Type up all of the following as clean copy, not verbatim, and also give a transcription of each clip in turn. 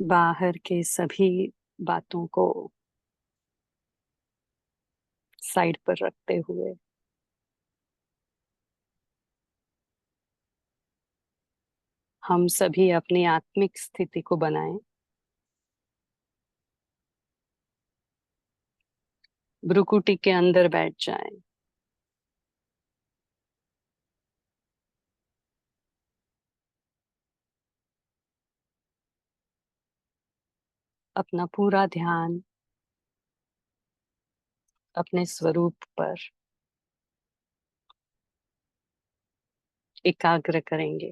बाहर के सभी बातों को साइड पर रखते हुए हम सभी अपनी आत्मिक स्थिति को बनाएं। भ्रुकुटी के अंदर बैठ जाएं। अपना पूरा ध्यान अपने स्वरूप पर एकाग्र करेंगे।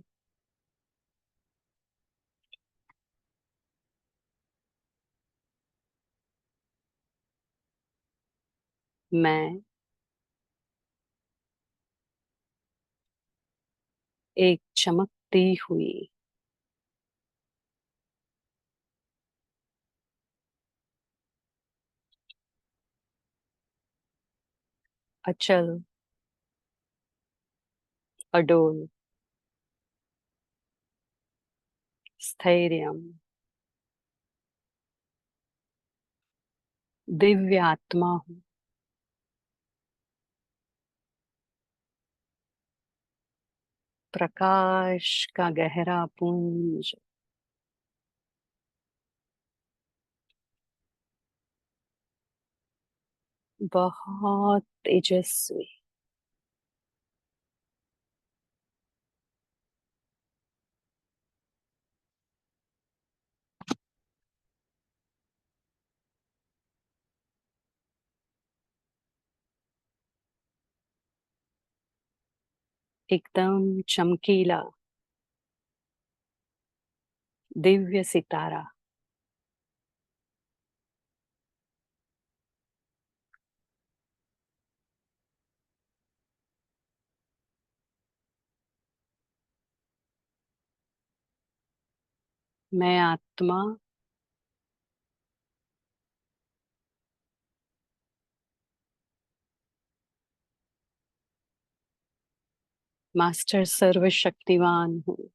मैं एक चमकती हुई अचल, अडोल, स्थैर्यम, दिव्य आत्मा हूँ। प्रकाश का गहरा पुंज, बहुत तेजस्वी। एकदम चमकीला दिव्य सितारा। मैं आत्मा मास्टर सर्वशक्तिवान हूँ।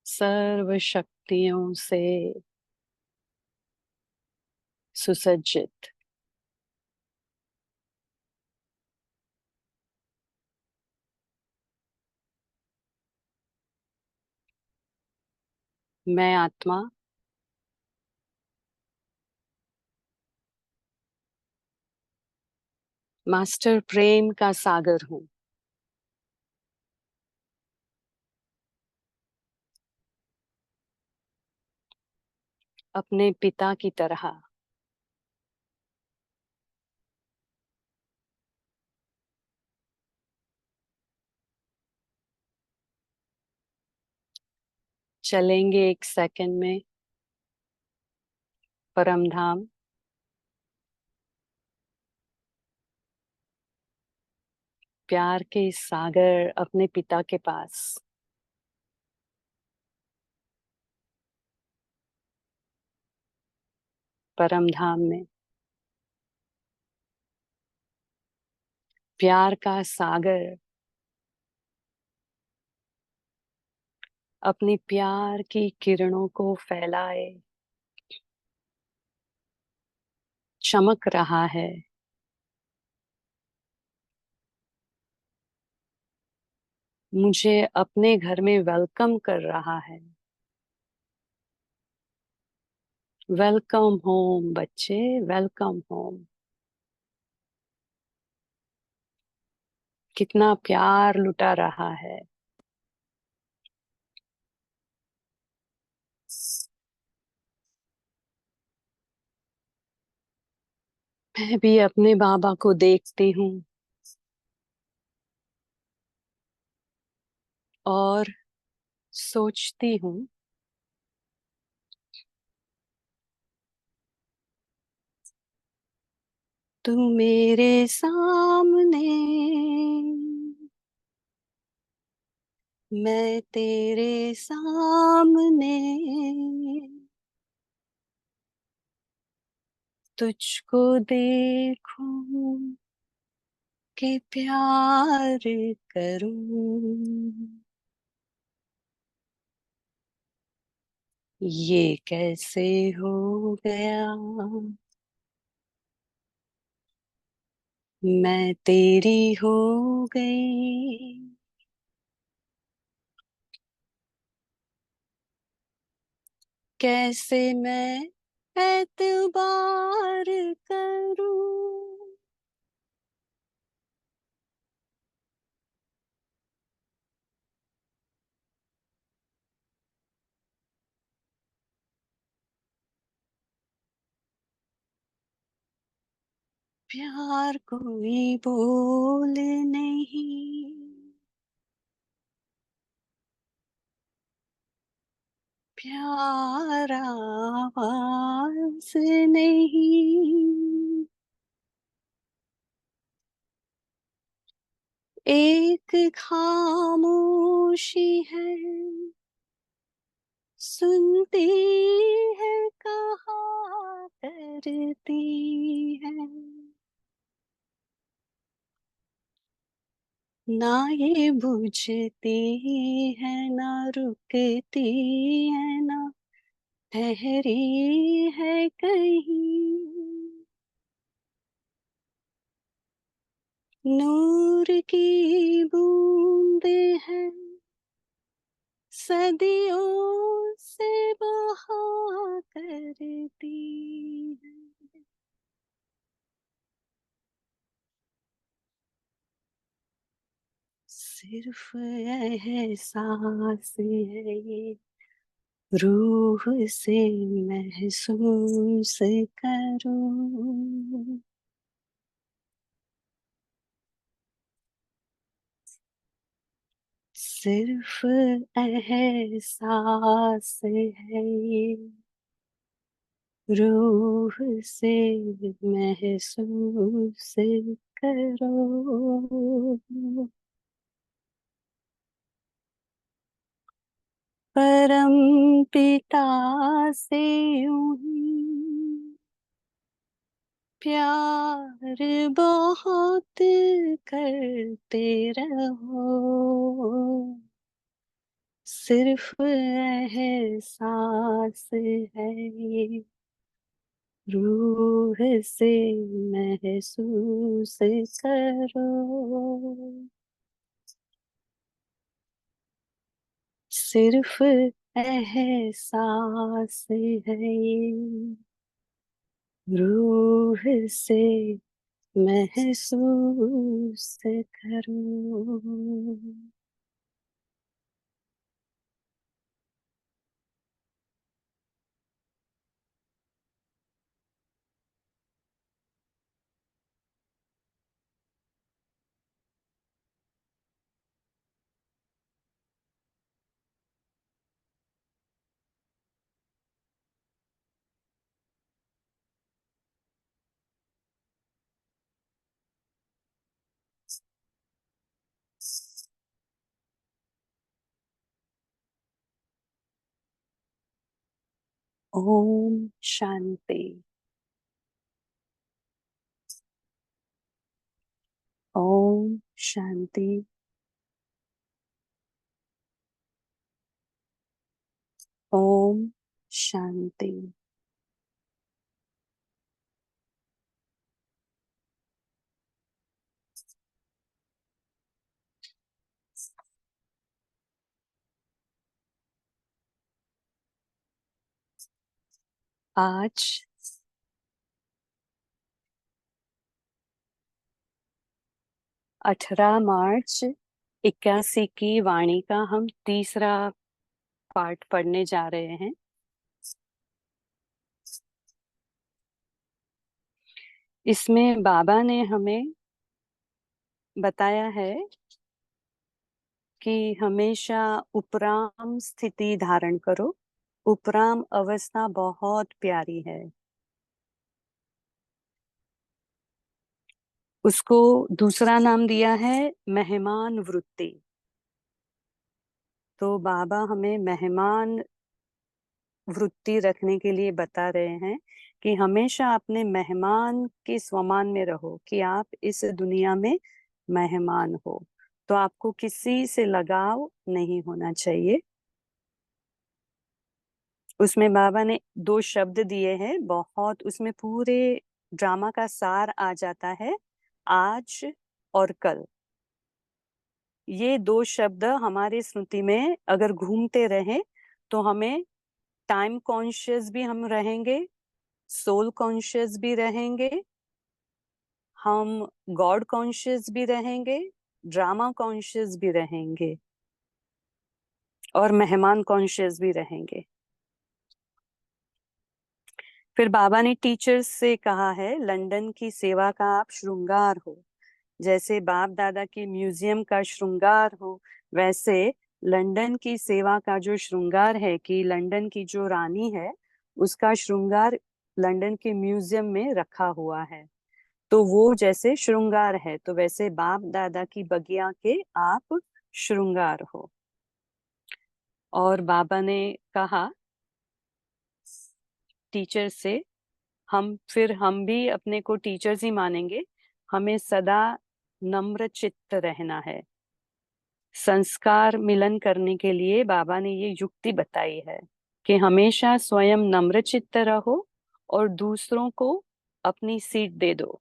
सर्व शक्तियों से सुसज्जित। मैं आत्मा मास्टर प्रेम का सागर हूँ। अपने पिता की तरह चलेंगे एक सेकंड में परम धाम। प्यार के सागर अपने पिता के पास। परम धाम में प्यार का सागर अपनी प्यार की किरणों को फैलाए चमक रहा है। मुझे अपने घर में वेलकम कर रहा है। वेलकम होम बच्चे, वेलकम होम। कितना प्यार लुटा रहा है। मैं भी अपने बाबा को देखती हूँ और सोचती हूँ, तू मेरे सामने, मैं तेरे सामने। तुझको देखूं के प्यार करूं, ये कैसे हो गया। मैं तेरी हो गई, कैसे मैं एतबार करूं। प्यार कोई बोल नहीं, प्यार आवाज नहीं, एक खामोशी है, सुनती है कहा करती है। ना ये बुझती है, ना रुकती है, ना ठहरी है कहीं। नूर की बूंद है, सदियों से बहा करती है। सिर्फ एहसास है ये, रूह से महसूस करूं। सिर्फ एहसास है ये, रूह से महसूस करो। परम पिता से यूं ही प्यार बहुत करते रहो। सिर्फ एहसास है ये, रूह से महसूस करो। सिर्फ एहसास है ये, रूह से महसूस करो। ओम शांति। ओम शांति। ओम शांति। आज 18 मार्च 81 की वाणी का हम तीसरा पाठ पढ़ने जा रहे हैं। इसमें बाबा ने हमें बताया है कि हमेशा उपराम स्थिति धारण करो। उपराम अवस्था बहुत प्यारी है। उसको दूसरा नाम दिया है मेहमान वृत्ति। तो बाबा हमें मेहमान वृत्ति रखने के लिए बता रहे हैं कि हमेशा अपने मेहमान के स्वमान में रहो, कि आप इस दुनिया में मेहमान हो, तो आपको किसी से लगाव नहीं होना चाहिए। उसमें बाबा ने 2 शब्द दिए हैं, बहुत उसमें पूरे ड्रामा का सार आ जाता है, आज और कल। ये 2 शब्द हमारी स्मृति में अगर घूमते रहे तो हमें टाइम कॉन्शियस भी हम रहेंगे, सोल कॉन्शियस भी रहेंगे, हम गॉड कॉन्शियस भी रहेंगे, ड्रामा कॉन्शियस भी रहेंगे और मेहमान कॉन्शियस भी रहेंगे। फिर बाबा ने टीचर्स से कहा है, लंदन की सेवा का आप श्रृंगार हो। जैसे बाप दादा के म्यूजियम का श्रृंगार हो, वैसे लंदन की सेवा का जो श्रृंगार है, कि लंदन की जो रानी है उसका श्रृंगार लंदन के म्यूजियम में रखा हुआ है, तो वो जैसे श्रृंगार है, तो वैसे बाप दादा की बगिया के आप श्रृंगार हो। और बाबा ने कहा टीचर से, हम भी अपने को टीचर्स ही मानेंगे, हमें सदा नम्र चित्त रहना है। संस्कार मिलन करने के लिए बाबा ने ये युक्ति बताई है कि हमेशा स्वयं नम्र चित्त रहो और दूसरों को अपनी सीट दे दो।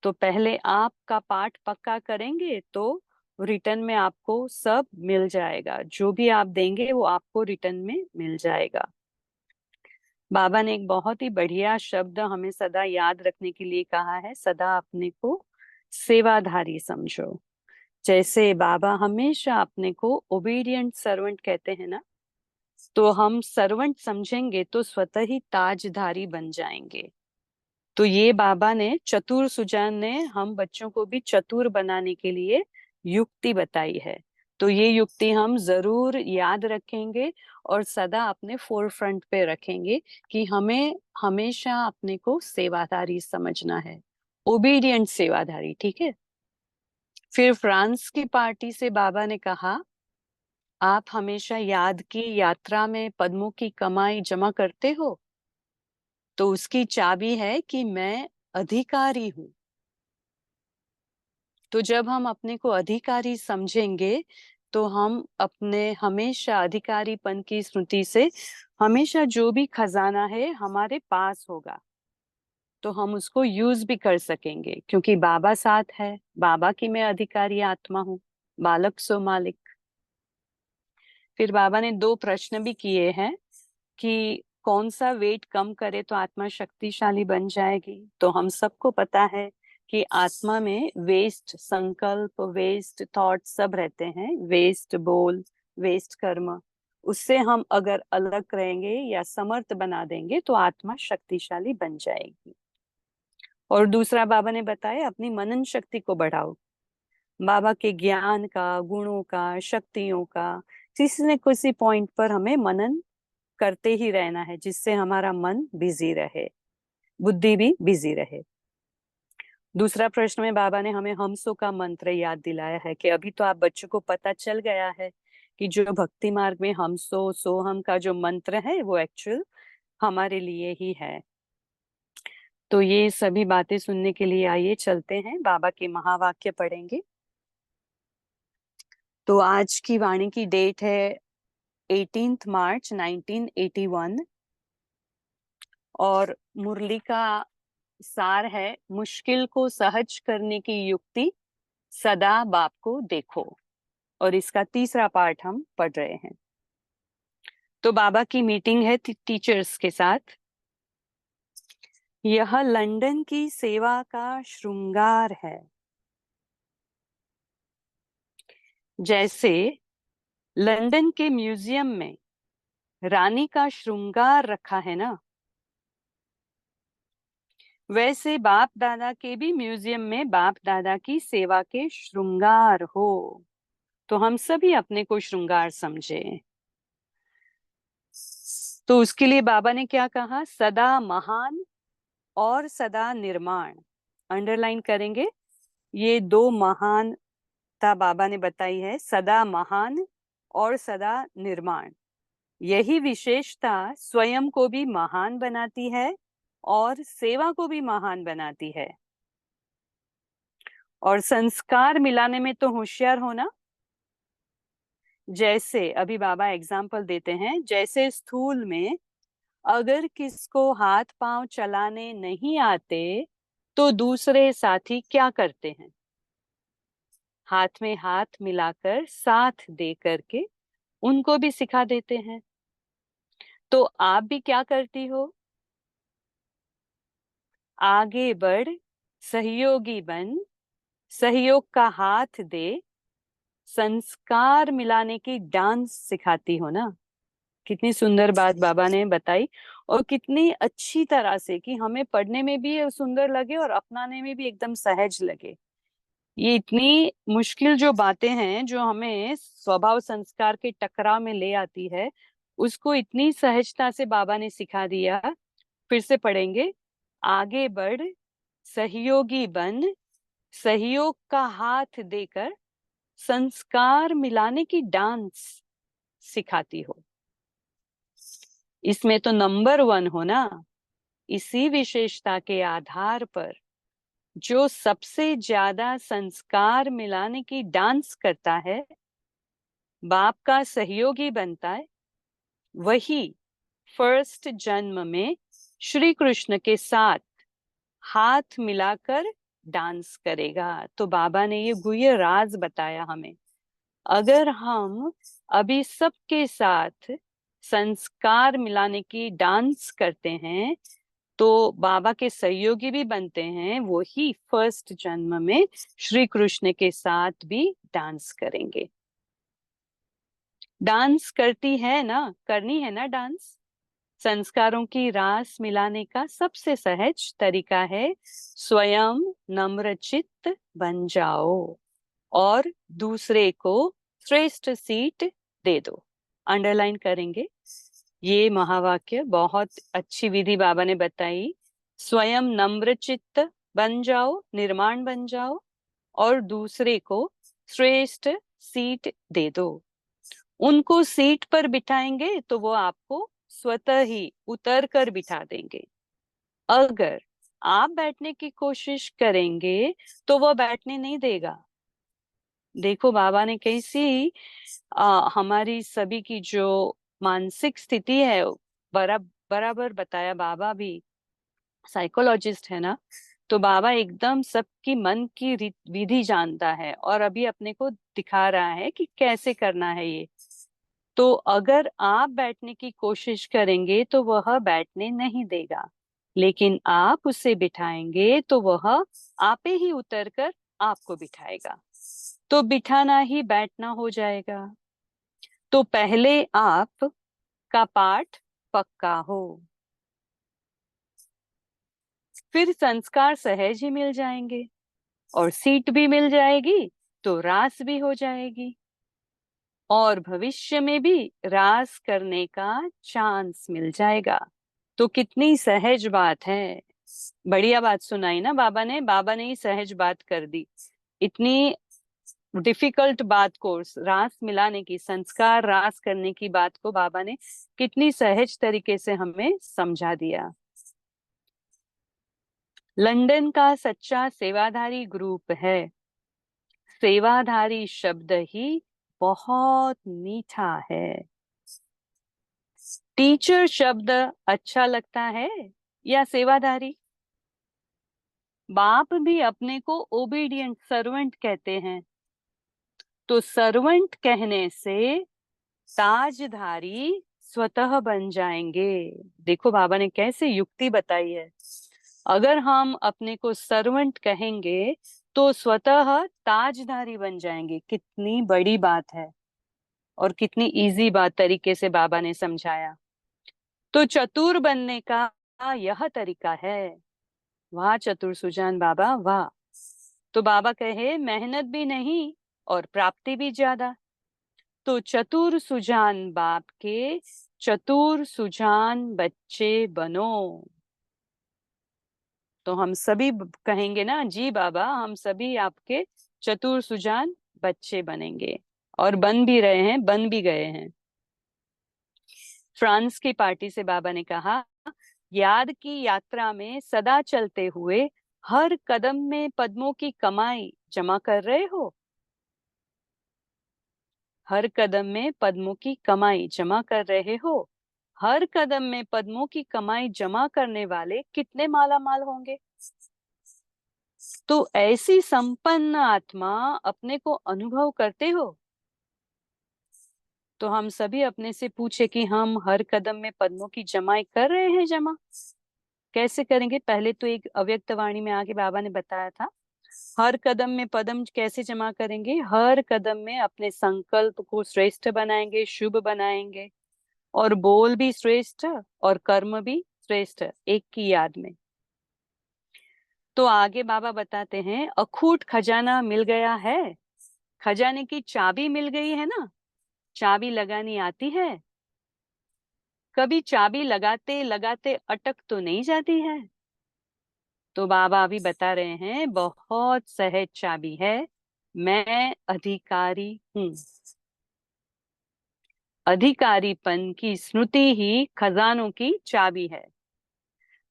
तो पहले आपका पाठ पक्का करेंगे तो रिटर्न में आपको सब मिल जाएगा, जो भी आप देंगे वो आपको रिटर्न में मिल जाएगा। बाबा ने एक बहुत ही बढ़िया शब्द हमें सदा याद रखने के लिए कहा है, सदा अपने को सेवाधारी समझो। जैसे बाबा हमेशा अपने को ओबीडियंट सर्वेंट कहते हैं ना, तो हम सर्वेंट समझेंगे तो स्वतः ही ताजधारी बन जाएंगे। तो ये बाबा ने, चतुर सुजान ने हम बच्चों को भी चतुर बनाने के लिए युक्ति बताई है, तो ये युक्ति हम जरूर याद रखेंगे और सदा अपने फोर फ्रंट पे रखेंगे कि हमें हमेशा अपने को सेवाधारी समझना है, ओबीडियंट सेवाधारी, ठीक है। फिर फ्रांस की पार्टी से बाबा ने कहा, आप हमेशा याद की यात्रा में पद्मों की कमाई जमा करते हो, तो उसकी चाबी है कि मैं अधिकारी हूं। तो जब हम अपने को अधिकारी समझेंगे तो हम अपने हमेशा अधिकारीपन की स्मृति से हमेशा जो भी खजाना है हमारे पास होगा, तो हम उसको यूज भी कर सकेंगे, क्योंकि बाबा साथ है, बाबा की मैं अधिकारी आत्मा हूँ, बालक सो मालिक। फिर बाबा ने 2 प्रश्न भी किए हैं कि कौन सा वेट कम करे तो आत्मा शक्तिशाली बन जाएगी। तो हम सबको पता है कि आत्मा में वेस्ट संकल्प, वेस्ट थॉट सब रहते हैं, वेस्ट बोल, वेस्ट कर्म, उससे हम अगर अलग रहेंगे या समर्थ बना देंगे तो आत्मा शक्तिशाली बन जाएगी। और दूसरा बाबा ने बताया, अपनी मनन शक्ति को बढ़ाओ, बाबा के ज्ञान का, गुणों का, शक्तियों का किसी न किसी पॉइंट पर हमें मनन करते ही रहना है, जिससे हमारा मन बिजी रहे, बुद्धि भी बिजी रहे। दूसरा प्रश्न में बाबा ने हमें हमसो का मंत्र याद दिलाया है कि अभी तो आप बच्चों को पता चल गया है कि जो भक्ति मार्ग में हमसो सोहम का जो मंत्र है वो एक्चुअल हमारे लिए ही है। तो ये सभी बातें सुनने के लिए आइए चलते हैं, बाबा के महावाक्य पढ़ेंगे। तो आज की वाणी की डेट है 18 मार्च 1981 और मुरली का सार है, मुश्किल को सहज करने की युक्ति सदा बाप को देखो, और इसका तीसरा पार्ट हम पढ़ रहे हैं। तो बाबा की मीटिंग है टीचर्स के साथ। यह लंदन की सेवा का श्रृंगार है। जैसे लंदन के म्यूजियम में रानी का श्रृंगार रखा है ना, वैसे बाप दादा के भी म्यूजियम में बाप दादा की सेवा के श्रृंगार हो। तो हम सभी अपने को श्रृंगार समझे। तो उसके लिए बाबा ने क्या कहा, सदा महान और सदा निर्माण। अंडरलाइन करेंगे, ये 2 महानता बाबा ने बताई है, सदा महान और सदा निर्माण। यही विशेषता स्वयं को भी महान बनाती है और सेवा को भी महान बनाती है। और संस्कार मिलाने में तो होशियार होना। जैसे अभी बाबा एग्जाम्पल देते हैं, जैसे स्थूल में अगर किसको हाथ पांव चलाने नहीं आते तो दूसरे साथी क्या करते हैं? हाथ में हाथ मिलाकर साथ दे करके उनको भी सिखा देते हैं। तो आप भी क्या करती हो? आगे बढ़, सहयोगी बन, सहयोग का हाथ दे, संस्कार मिलाने की डांस सिखाती हो ना। कितनी सुंदर बात बाबा ने बताई, और कितनी अच्छी तरह से कि हमें पढ़ने में भी सुंदर लगे और अपनाने में भी एकदम सहज लगे। ये इतनी मुश्किल जो बातें हैं जो हमें स्वभाव संस्कार के टकराव में ले आती है, उसको इतनी सहजता से बाबा ने सिखा दिया। फिर से पढ़ेंगे। आगे बढ़, सहयोगी बन, सहयोग का हाथ देकर संस्कार मिलाने की डांस सिखाती हो। इसमें तो नंबर 1 हो ना। इसी विशेषता के आधार पर जो सबसे ज्यादा संस्कार मिलाने की डांस करता है, बाप का सहयोगी बनता है, वही फर्स्ट जन्म में श्री कृष्ण के साथ हाथ मिलाकर डांस करेगा। तो बाबा ने ये गुह्य राज बताया हमें। अगर हम अभी सबके साथ संस्कार मिलाने की डांस करते हैं तो बाबा के सहयोगी भी बनते हैं, वो ही फर्स्ट जन्म में श्री कृष्ण के साथ भी डांस करेंगे। डांस करती है ना, करनी है ना डांस। संस्कारों की रास मिलाने का सबसे सहज तरीका है स्वयं नम्र चित्त बन जाओ और दूसरे को श्रेष्ठ सीट दे दो। अंडरलाइन करेंगे। ये महावाक्य बहुत अच्छी विधि बाबा ने बताई। स्वयं नम्र चित्त बन जाओ, निर्माण बन जाओ, और दूसरे को श्रेष्ठ सीट दे दो। उनको सीट पर बिठाएंगे तो वो आपको स्वतः ही उतर कर बिठा देंगे। अगर आप बैठने की कोशिश करेंगे तो वो बैठने नहीं देगा। देखो बाबा ने कैसी हमारी सभी की जो मानसिक स्थिति है बराबर बताया। बाबा भी साइकोलॉजिस्ट है ना, तो बाबा एकदम सबकी मन की विधि जानता है और अभी अपने को दिखा रहा है कि कैसे करना है ये। तो अगर आप बैठने की कोशिश करेंगे तो वह बैठने नहीं देगा, लेकिन आप उसे बिठाएंगे तो वह आपे ही उतर कर आपको बिठाएगा। तो बिठाना ही बैठना हो जाएगा। तो पहले आप का पाठ पक्का हो, फिर संस्कार सहज ही मिल जाएंगे और सीट भी मिल जाएगी तो रास भी हो जाएगी और भविष्य में भी रास करने का चांस मिल जाएगा। तो कितनी सहज बात है। बढ़िया बात सुनाई ना बाबा ने। बाबा ने ही सहज बात कर दी। इतनी डिफिकल्ट बात को, रास मिलाने की, संस्कार रास करने की बात को बाबा ने कितनी सहज तरीके से हमें समझा दिया। लंदन का सच्चा सेवाधारी ग्रुप है। सेवाधारी शब्द ही बहुत मीठा है। टीचर शब्द अच्छा लगता है या सेवाधारी? बाप भी अपने को ओबीडियंट सर्वेंट कहते हैं, तो सर्वेंट कहने से ताजधारी स्वतः बन जाएंगे। देखो बाबा ने कैसे युक्ति बताई है। अगर हम अपने को सर्वेंट कहेंगे तो स्वतः ताजधारी बन जाएंगे। कितनी बड़ी बात है और कितनी इजी बात तरीके से बाबा ने समझाया। तो चतुर बनने का यह तरीका है। वाह चतुर सुजान बाबा, वाह। तो बाबा कहे मेहनत भी नहीं और प्राप्ति भी ज्यादा। तो चतुर सुजान बाप के चतुर सुजान बच्चे बनो। तो हम सभी कहेंगे ना, जी बाबा हम सभी आपके चतुर सुजान बच्चे बनेंगे, और बन भी रहे हैं, बन भी गए हैं। फ्रांस की पार्टी से बाबा ने कहा याद की यात्रा में सदा चलते हुए हर कदम में पद्मों की कमाई जमा कर रहे हो? हर कदम में पद्मों की कमाई जमा कर रहे हो। हर कदम में पद्मों की कमाई जमा करने वाले कितने माला माल होंगे? तो ऐसी संपन्न आत्मा अपने को अनुभव करते हो? तो हम सभी अपने से पूछे कि हम हर कदम में पद्मों की जमाई कर रहे हैं जमा? कैसे करेंगे? पहले तो एक अव्यक्त वाणी में आके बाबा ने बताया था। हर कदम में पद्म कैसे जमा करेंगे? हर कदम में अपने संकल्प को श्रेष्ठ बनाएंगे, शुभ बनाएंगे, और बोल भी श्रेष्ठ और कर्म भी श्रेष्ठ, एक की याद में। तो आगे बाबा बताते हैं, अखूट खजाना मिल गया है। खजाने की चाबी मिल गई है ना? चाबी लगानी आती है? कभी चाबी लगाते लगाते अटक तो नहीं जाती है? तो बाबा अभी बता रहे हैं, बहुत सहज चाबी है। मैं अधिकारी हूं। अधिकारीपन की स्मृति ही खजानों की चाबी है।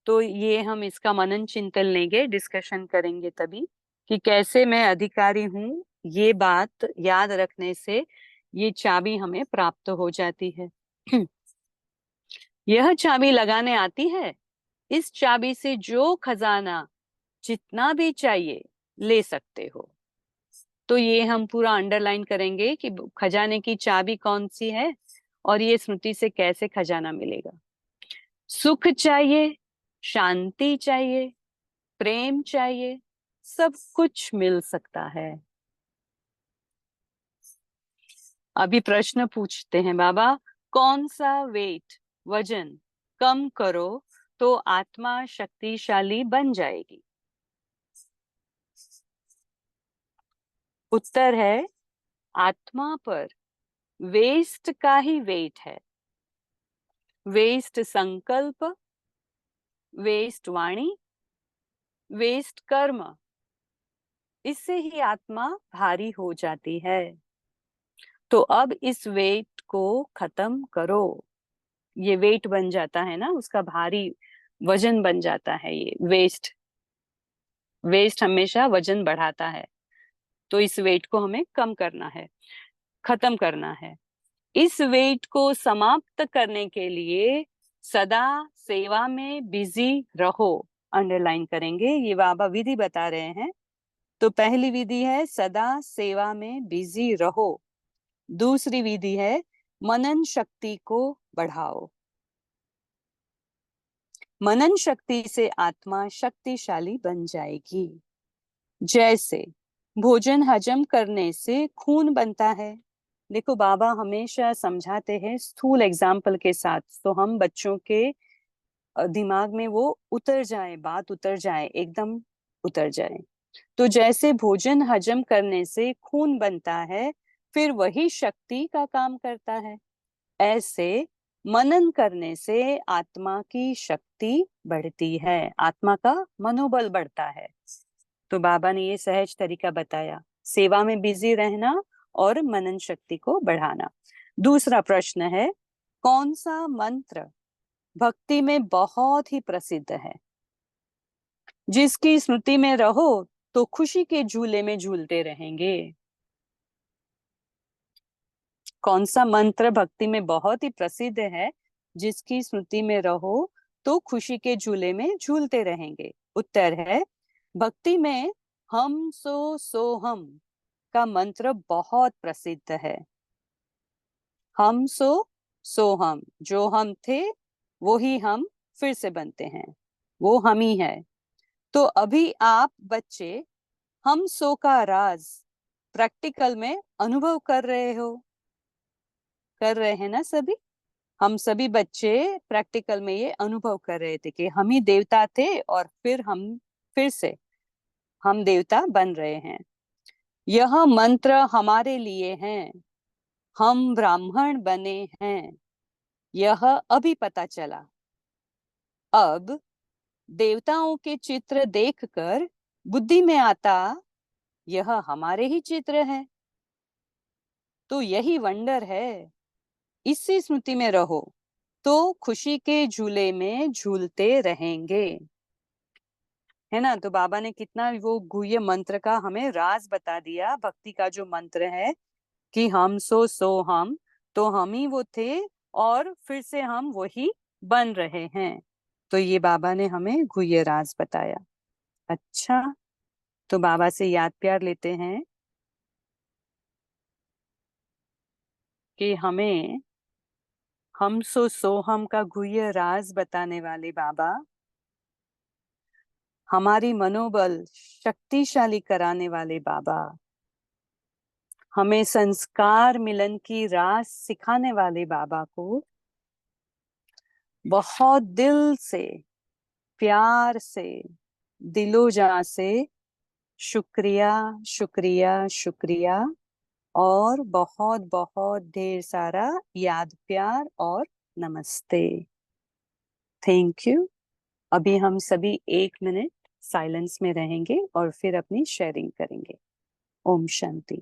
तो ये हम इसका मनन चिंतन लेंगे, डिस्कशन करेंगे तभी, कि कैसे मैं अधिकारी हूँ। ये बात याद रखने से ये चाबी हमें प्राप्त हो जाती है। यह चाबी लगाने आती है। इस चाबी से जो खजाना जितना भी चाहिए ले सकते हो। तो ये हम पूरा अंडरलाइन करेंगे कि खजाने की चाबी कौन सी है और ये स्मृति से कैसे खजाना मिलेगा। सुख चाहिए, शांति चाहिए, प्रेम चाहिए, सब कुछ मिल सकता है। अभी प्रश्न पूछते हैं बाबा, कौन सा वेट, वजन कम करो तो आत्मा शक्तिशाली बन जाएगी? उत्तर है, आत्मा पर वेस्ट का ही वेट है। वेस्ट संकल्प, वेस्ट वाणी, वेस्ट कर्म, इससे ही आत्मा भारी हो जाती है। तो अब इस वेट को खत्म करो। ये वेट बन जाता है ना, उसका भारी वजन बन जाता है ये वेस्ट। वेस्ट हमेशा वजन बढ़ाता है। तो इस वेट को हमें कम करना है, खत्म करना है। इस वेट को समाप्त करने के लिए सदा सेवा में बिजी रहो। अंडरलाइन करेंगे, ये बाबा विधि बता रहे हैं। तो पहली विधि है सदा सेवा में बिजी रहो। दूसरी विधि है मनन शक्ति को बढ़ाओ। मनन शक्ति से आत्मा शक्तिशाली बन जाएगी। जैसे भोजन हजम करने से खून बनता है। देखो बाबा हमेशा समझाते हैं स्थूल एग्जाम्पल के साथ, तो हम बच्चों के दिमाग में वो उतर जाए, बात उतर जाए, एकदम उतर जाए। तो जैसे भोजन हजम करने से खून बनता है, फिर वही शक्ति का काम करता है, ऐसे मनन करने से आत्मा की शक्ति बढ़ती है, आत्मा का मनोबल बढ़ता है। तो बाबा ने ये सहज तरीका बताया, सेवा में बिजी रहना और मनन शक्ति को बढ़ाना। दूसरा प्रश्न है, कौन सा मंत्र भक्ति में बहुत ही प्रसिद्ध है, जिसकी स्मृति में रहो तो खुशी के झूले में झूलते रहेंगे? कौन सा मंत्र भक्ति में बहुत ही प्रसिद्ध है, जिसकी स्मृति में रहो तो खुशी के झूले में झूलते रहेंगे? उत्तर है, भक्ति में हम सो हम का मंत्र बहुत प्रसिद्ध है। हम सो हम, जो हम थे वो ही हम फिर से बनते हैं, वो हम ही है। तो अभी आप बच्चे हम सो का राज प्रैक्टिकल में अनुभव कर रहे हो, कर रहे हैं ना सभी? हम सभी बच्चे प्रैक्टिकल में ये अनुभव कर रहे थे कि हम ही देवता थे और फिर हम फिर से हम देवता बन रहे हैं। यह मंत्र हमारे लिए है, हम ब्राह्मण बने हैं, यह अभी पता चला। अब देवताओं के चित्र देखकर बुद्धि में आता, यह हमारे ही चित्र हैं। तो यही वंडर है। इसी स्मृति में रहो तो खुशी के झूले में झूलते रहेंगे। है ना। तो बाबा ने कितना वो गुह्य मंत्र का हमें राज बता दिया। भक्ति का जो मंत्र है कि हम सो हम, तो हम ही वो थे और फिर से हम वही बन रहे हैं। तो ये बाबा ने हमें गुह्य राज बताया। अच्छा, तो बाबा से याद प्यार लेते हैं कि हमें हम सो हम का गुह्य राज बताने वाले बाबा, हमारी मनोबल शक्तिशाली कराने वाले बाबा, हमें संस्कार मिलन की रास सिखाने वाले बाबा को बहुत दिल से, प्यार से, दिलो जान से शुक्रिया, शुक्रिया, शुक्रिया, और बहुत बहुत ढेर सारा याद प्यार और नमस्ते। Thank you. अभी हम सभी 1 मिनट साइलेंस में रहेंगे और फिर अपनी शेयरिंग करेंगे। ओम शांति।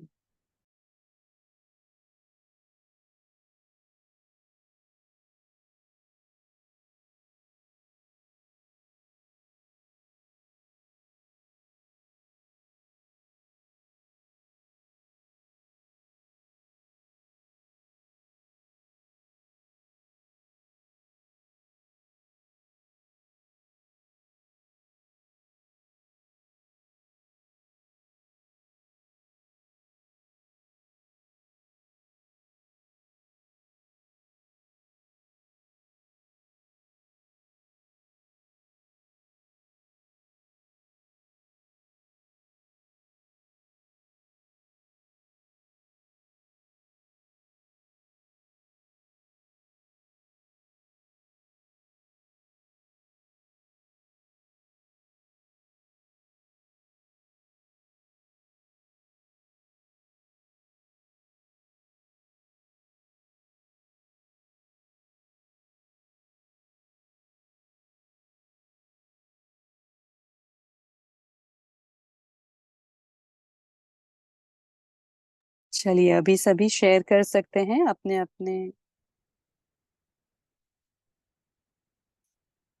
चलिए, अभी सभी शेयर कर सकते हैं अपने अपने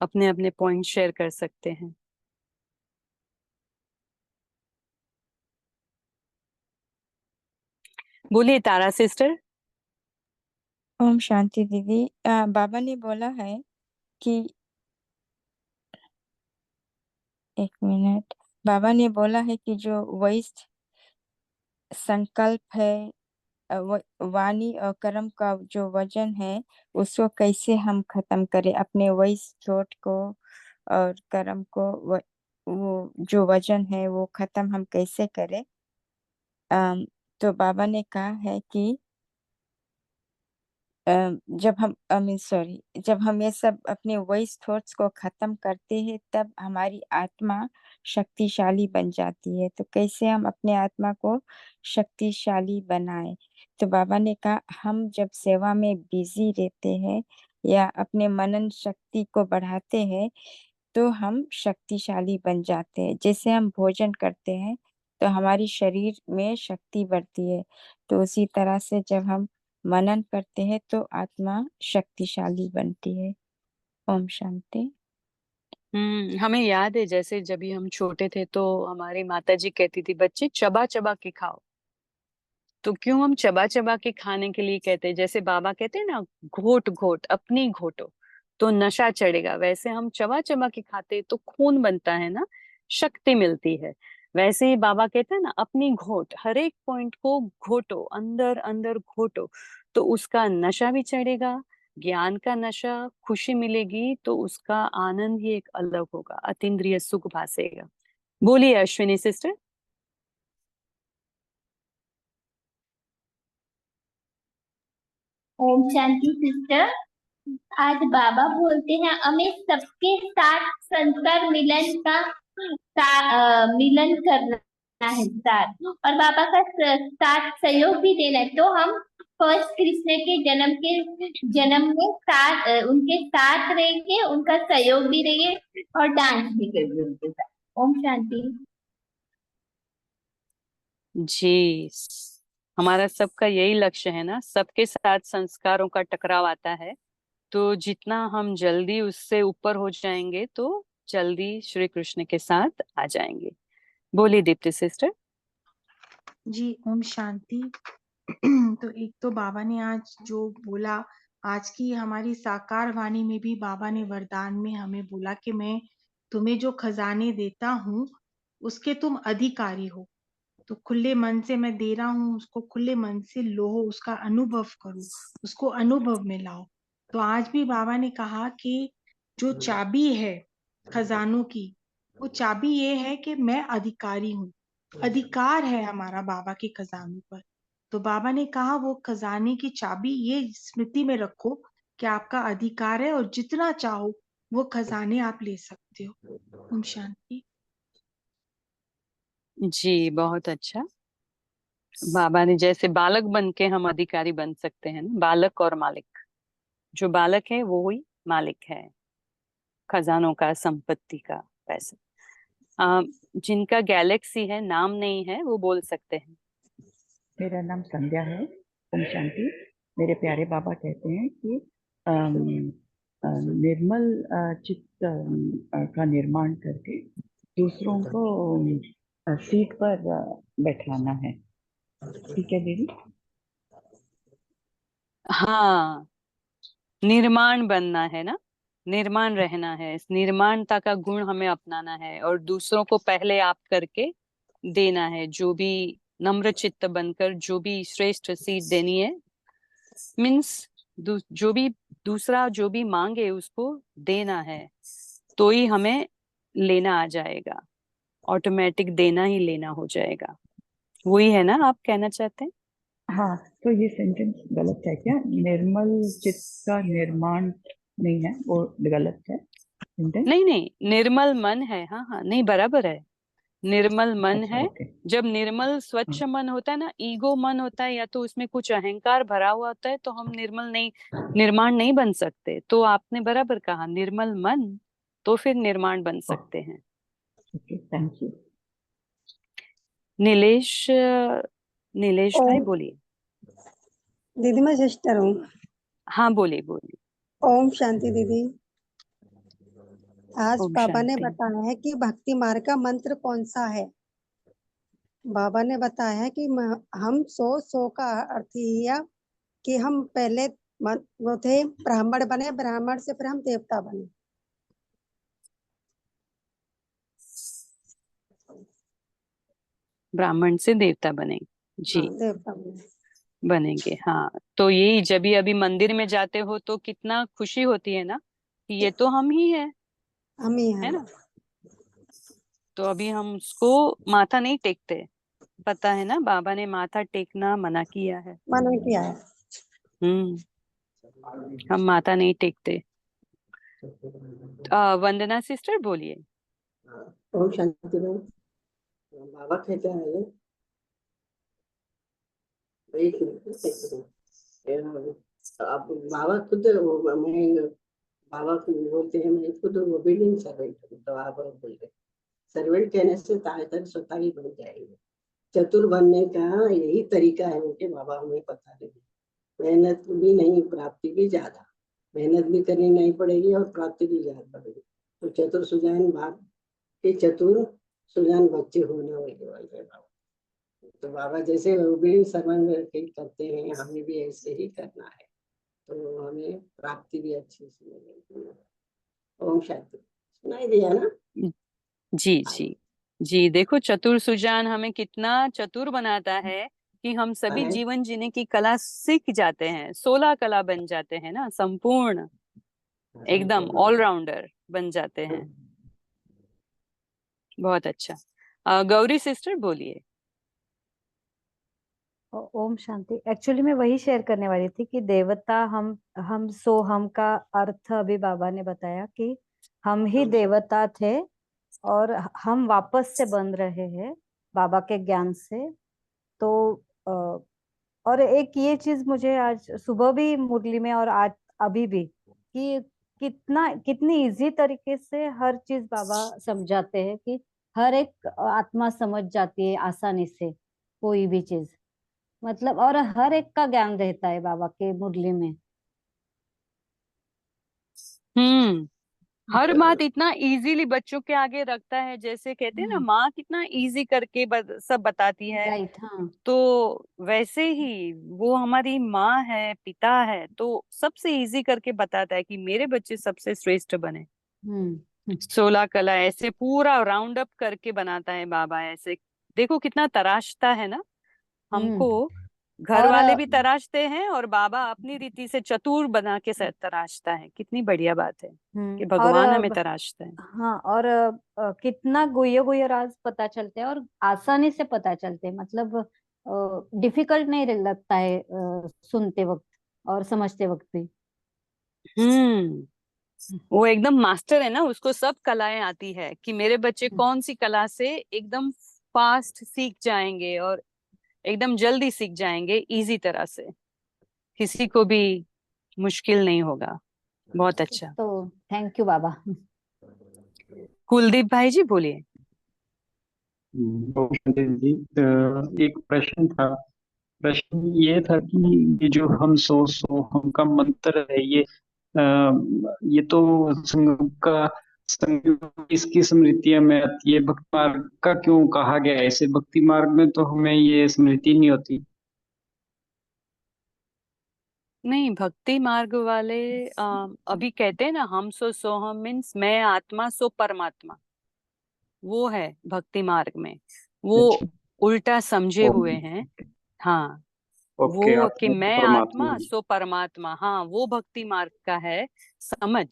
अपने अपने पॉइंट शेयर कर सकते हैं। बोलिए तारा सिस्टर। ओम शांति दीदी। बाबा ने बोला है कि 1 मिनट। बाबा ने बोला है कि जो वैश्य संकल्प है, वाणी और कर्म का जो वजन है, उसको कैसे हम खत्म करें, अपने वैश्य थॉट को और कर्म को, वो जो वजन है वो खत्म हम कैसे करें। तो बाबा ने कहा है कि जब हम सॉरी, जब हम ये सब अपने वॉइस थॉट्स को खत्म करते हैं तब हमारी आत्मा शक्तिशाली बन जाती है। तो कैसे हम अपने आत्मा को शक्तिशाली बनाए। तो बाबा ने कहा हम जब सेवा में बिजी रहते हैं या अपने मनन शक्ति को बढ़ाते हैं तो हम शक्तिशाली बन जाते हैं। जैसे हम भोजन करते हैं तो हमारी शरीर में शक्ति बढ़ती है, तो उसी तरह से जब हम मनन करते हैं तो आत्मा शक्तिशाली बनती है। ओम शांति। हमें याद है जैसे जब भी हम छोटे थे तो हमारी माता जी कहती थी बच्चे चबा चबा के खाओ। तो क्यों हम चबा चबा के खाने के लिए कहते हैं? जैसे बाबा कहते हैं ना, घोट घोट अपनी घोटो तो नशा चढ़ेगा। वैसे हम चबा चबा के खाते तो खून बनता है ना, शक्ति मिलती है। वैसे ही बाबा कहते हैं ना, अपनी घोट, हर एक पॉइंट को घोटो, अंदर अंदर घोटो, तो उसका नशा भी चढ़ेगा। ज्ञान का नशा, खुशी मिलेगी तो उसका आनंद ही एक अलग होगा, अतीन्द्रिय सुख भासेगा। बोलिए अश्विनी सिस्टर। ओम शांति सिस्टर। आज बाबा बोलते हैं हमें सबके साथ संस्कार मिलन का मिलन करना है साथ, और बाबा का साथ सहयोग भी देना है। तो हम फर्स्ट कृष्ण के जन्म में साथ उनके साथ रहेंगे, उनका सहयोग भी रहेंगे और डांस भी करेंगे उनके साथ। ओम शांति। जी, हमारा सबका यही लक्ष्य है ना, सबके साथ संस्कारों का टकराव आता है तो जितना हम जल्दी उससे ऊपर हो जाएंगे तो जल्दी श्री कृष्ण के साथ आ जाएंगे। बोलिए दीप्ति सिस्टर। जी, ओम शांति। तो एक तो बाबा ने आज जो बोला, आज की हमारी साकार वाणी में भी बाबा ने वरदान में हमें बोला कि मैं तुम्हें जो खजाने देता हूँ उसके तुम अधिकारी हो। तो खुले मन से मैं दे रहा हूँ, उसको खुले मन से लो, उसका अनुभव करो, उसको अनुभव में लाओ। तो आज भी बाबा ने कहा कि जो चाबी है खजानों की, वो चाबी ये है कि मैं अधिकारी हूँ, अधिकार है हमारा बाबा के खजानों पर। तो बाबा ने कहा वो खजाने की चाबी ये स्मृति में रखो कि आपका अधिकार है और जितना चाहो वो खजाने आप ले सकते हो। ओम शांति। जी बहुत अच्छा। बाबा ने जैसे बालक बन के हम अधिकारी बन सकते हैं ना, बालक और मालिक। जो बालक है वो ही मालिक है खजानों का, संपत्ति का, पैसे। जिनका गैलेक्सी है, नाम नहीं है, वो बोल सकते हैं। मेरा नाम संध्या है। ओम शांति। मेरे प्यारे बाबा कहते हैं कि अम, निर्मल चित्त का निर्माण करके दूसरों को सीट पर बैठाना है। ठीक है दीदी। हाँ, निर्माण बनना है ना, निर्माण रहना है। इस निर्माणता का गुण हमें अपनाना है और दूसरों को पहले आप करके देना है। जो भी नम्र चित्त बनकर जो भी श्रेष्ठ सीट देनी है, मीन्स जो भी दूसरा जो भी मांगे उसको देना है, तो ही हमें लेना आ जाएगा। ऑटोमेटिक देना ही लेना हो जाएगा। वही है ना आप कहना चाहते हैं? हाँ, तो ये सेंटेंस गलत है क्या? निर्मल चित्त का निर्माण नहीं है, वो गलत है सेंटेंस। नहीं नहीं, निर्मल मन है। हाँ हाँ, नहीं बराबर है, निर्मल मन अच्छा, है। ओके। जब निर्मल स्वच्छ मन होता है ना, ईगो मन होता है या तो उसमें कुछ अहंकार भरा हुआ होता है, तो हम निर्मल नहीं, निर्माण नहीं बन सकते। तो आपने बराबर कहा, निर्मल मन, तो फिर निर्माण बन सकते हैं। Okay, thank you. Nilesh, Nilesh भाई ओम बोलिए। दीदी, मैं सिस्टर हूँ। हाँ बोलिए बोलिए। ओम शांति दीदी। आज ओम बाबा ने शांति। बताया है कि भक्ति मार्ग का मंत्र कौन सा है। बाबा ने बताया है कि हम सौ का अर्थ ही है कि हम पहले वो थे ब्राह्मण बने, ब्राह्मण से फिर हम देवता बने। ब्राह्मण से देवता बने, जी हाँ, देवता बने। बनेंगे। हाँ, तो यही जब भी अभी मंदिर में जाते हो तो कितना खुशी होती है ना कि ये तो हम ही हम ही है हैं। ना। तो अभी हम उसको माथा नहीं टेकते। पता है ना, बाबा ने माथा टेकना मना किया है। मना किया है। हम्म, हम माथा नहीं टेकते। वंदना सिस्टर बोलिए। ओम शांति मैम। बाबा कहते हैं, एक मिनट, एक मिनट। आप बाबा खुद मैं बाबा को बोलते हैं, मैं खुद वो बिल्डिंग सर्वेंट हूँ। तो आप बोल रहे सर्वेंट कहने से ताकत स्वतः ही बन जाएंगे। चतुर बनने का यही तरीका है उनके बाबा, हमें पता नहीं। मेहनत भी नहीं, प्राप्ति भी ज्यादा। मेहनत भी करनी नहीं पड़ेगी और प्राप्ति भी ज्यादा पड़ेगी। तो चतुर सुजान बाप के चतुर सुजान बच्चे होना वही बाबा। तो बाबा जैसे भी सर्वांग करते हैं, हमें भी ऐसे ही करना है, तो हमें प्राप्ति भी अच्छी से मिलेगी। ओम शांति। सुनाई दिया ना? जी जी जी, देखो चतुर सुजान हमें कितना चतुर बनाता है कि हम सभी है। जीवन जीने की कला सीख जाते हैं। 16 कला बन जाते हैं ना, संपूर्ण एकदम ऑलराउंडर बन जाते हैं। बहुत अच्छा। गौरी सिस्टर बोलिए। ओम शांति। एक्चुअली मैं वही शेयर करने वाली थी कि देवता हम सो हम का अर्थ अभी बाबा ने बताया कि हम ही देवता थे और हम वापस से बन रहे हैं बाबा के ज्ञान से। तो और एक ये चीज मुझे आज सुबह भी मुरली में और आज अभी भी कि कितनी इजी तरीके से हर चीज बाबा समझाते हैं कि हर एक आत्मा समझ जाती है आसानी से कोई भी चीज। मतलब और हर एक का ज्ञान रहता है बाबा के मुरली में। हर बात इतना इजीली बच्चों के आगे रखता है, जैसे कहते हैं ना माँ कितना इजी करके सब बताती है, राइट। हाँ। तो वैसे ही वो हमारी माँ है, पिता है, तो सबसे इजी करके बताता है कि मेरे बच्चे सबसे श्रेष्ठ बने। हम्म 16 कला ऐसे पूरा राउंड अप करके बनाता है बाबा। ऐसे देखो कितना तराशता है ना हमको। घर और वाले भी तराशते हैं और बाबा अपनी रीति से चतुर बना के तराशता है। कितनी बढ़िया बात है कि और भगवान हमें तराशता है। हाँ, और कितना गुह्य गुह्य राज पता चलते हैं और आसानी से पता चलते हैं, मतलब डिफिकल्ट नहीं लगता है सुनते वक्त और समझते वक्त भी। वो एकदम मास्टर है ना, उसको सब कलाएं आती है कि मेरे बच्चे कौन सी कला से एकदम फास्ट सीख जाएंगे और एकदम जल्दी सीख जाएंगे, इजी तरह से, किसी को भी मुश्किल नहीं होगा। बहुत अच्छा। तो थैंक यू बाबा। कुलदीप भाई जी बोलिए। दीदी, एक प्रश्न था। प्रश्न ये था कि ये जो हम सो सो हम का मंत्र है, ये तो संगम का संगम इसकी स्मृतियां में आती है। भक्ति मार्ग का क्यों कहा गया है? ऐसे भक्ति मार्ग में तो हमें ये स्मृति नहीं होती। नहीं, भक्ति मार्ग वाले अभी कहते हैं ना हम सो सोहम, मीन्स मैं आत्मा सो परमात्मा, वो है भक्ति मार्ग में। वो अच्छा। उल्टा समझे हुए हैं। हाँ, ओके, वो कि आत्मा तो मैं परमात्मा आत्मा है। सो परमात्मा, हाँ वो भक्ति मार्ग का है समझ।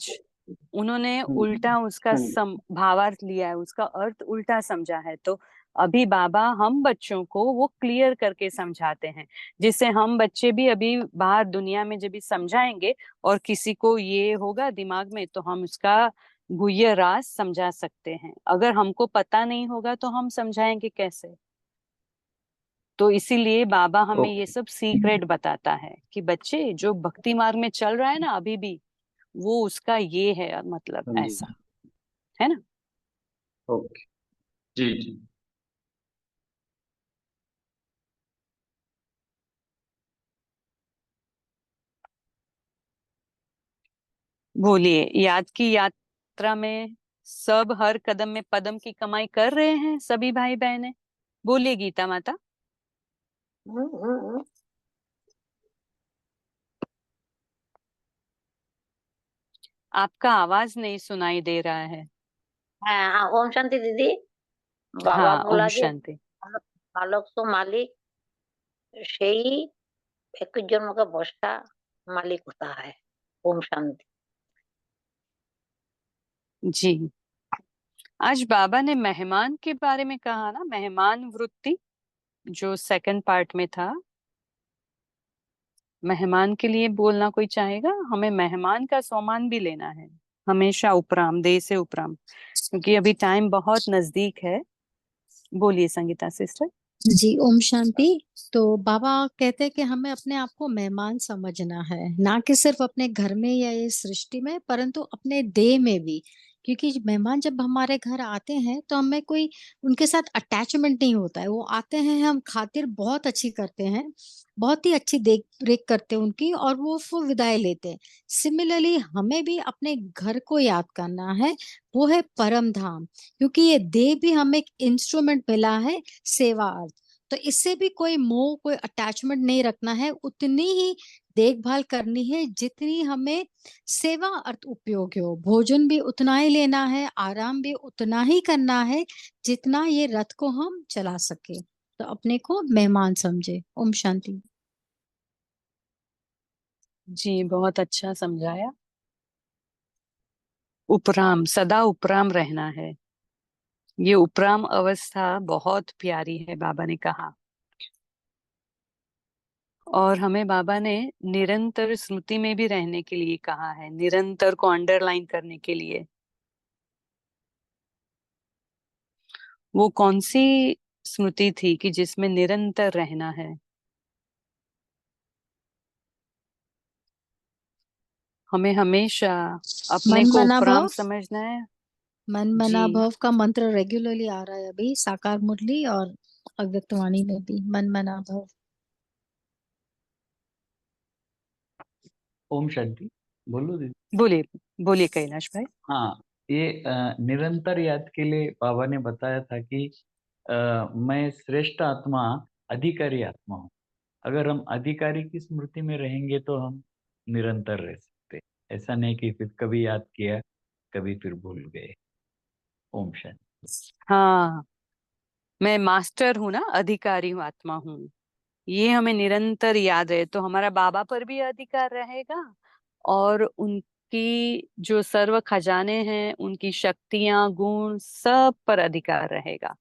उन्होंने उल्टा उसका हाँ जी। भावार्थ लिया है, उसका अर्थ उल्टा समझा है। तो अभी बाबा हम बच्चों को वो क्लियर करके समझाते हैं, जिससे हम बच्चे भी अभी बाहर दुनिया में जब भी समझाएंगे और किसी को ये होगा दिमाग में, तो हम उसका गुह्य राज समझा सकते हैं। अगर हमको पता नहीं होगा तो हम समझाएंगे कैसे? तो इसीलिए बाबा हमें ये ओके। सब सीक्रेट बताता है कि बच्चे जो भक्ति मार्ग में चल रहा है ना अभी भी, वो उसका ये है मतलब हाँ जी। ऐसा है ना। ओके। जी जी। बोलिए। याद की यात्रा में सब हर कदम में पदम की कमाई कर रहे हैं सभी भाई बहनें। बोलिए गीता माता। आपका आवाज नहीं सुनाई दे रहा है। हाँ, ओम शांति दीदी। বাবা हाँ, বলা ओम যে शांति। মালক তো মালিক, সেই 21 जन्म का भ्रष्टा मालिक होता है। ओम शांति। जी, आज बाबा ने मेहमान के बारे में कहा ना, मेहमान वृत्ति, जो सेकंड पार्ट में था। मेहमान के लिए बोलना कोई चाहेगा? हमें मेहमान का सम्मान भी लेना है हमेशा, उपराम देह से उपराम, क्योंकि अभी टाइम बहुत नजदीक है। बोलिए संगीता सिस्टर। जी ओम शांति। तो बाबा कहते हैं कि हमें अपने आप को मेहमान समझना है, ना कि सिर्फ अपने घर में या ये सृष्टि में, परंतु अपने देह में भी। क्योंकि मेहमान जब हमारे घर आते हैं तो हमें कोई उनके साथ अटैचमेंट नहीं होता है। वो आते हैं, हम खातिर बहुत अच्छी करते हैं, बहुत ही अच्छी देख रेख करते हैं उनकी, और वो विदाई लेते हैं। सिमिलरली हमें भी अपने घर को याद करना है, वो है परम धाम। क्योंकि ये देह भी हमें एक इंस्ट्रूमेंट मिला है सेवा अर्थ। तो इससे भी कोई मोह, कोई अटैचमेंट नहीं रखना है, उतनी ही देखभाल करनी है जितनी हमें सेवा अर्थ उपयोगी हो। भोजन भी उतना ही लेना है, आराम भी उतना ही करना है जितना ये रथ को हम चला सके। तो अपने को मेहमान समझे। ओम शांति। जी, बहुत अच्छा समझाया। उपराम, सदा उपराम रहना है। ये उपराम अवस्था बहुत प्यारी है, बाबा ने कहा। और हमें बाबा ने निरंतर स्मृति में भी रहने के लिए कहा है, निरंतर को अंडरलाइन करने के लिए। वो कौन सी स्मृति थी कि जिसमें निरंतर रहना है? हमें हमेशा अपने मन को मना उपराम भव, समझना है। मन जी, मना भव का मंत्र रेगुलरली आ रहा है अभी साकार मुरली और अव्यक्तवाणी में भी। मन मना भव। ओम शांति। बोलूं दीदी? बोलिए बोलिए कैलाश भाई। हाँ, ये निरंतर याद के लिए बाबा ने बताया था कि मैं श्रेष्ठ आत्मा, अधिकारी आत्मा हूँ। अगर हम अधिकारी की स्मृति में रहेंगे तो हम निरंतर रह सकते हैं। ऐसा नहीं कि फिर कभी याद किया, कभी फिर भूल गए। ओम शांति। हाँ, मैं मास्टर हूँ ना, अधिकारी हूँ, आत्मा हूँ, ये हमें निरंतर याद रहे तो हमारा बाबा पर भी अधिकार रहेगा, और उनकी जो सर्व खजाने हैं, उनकी शक्तियां, गुण, सब पर अधिकार रहेगा।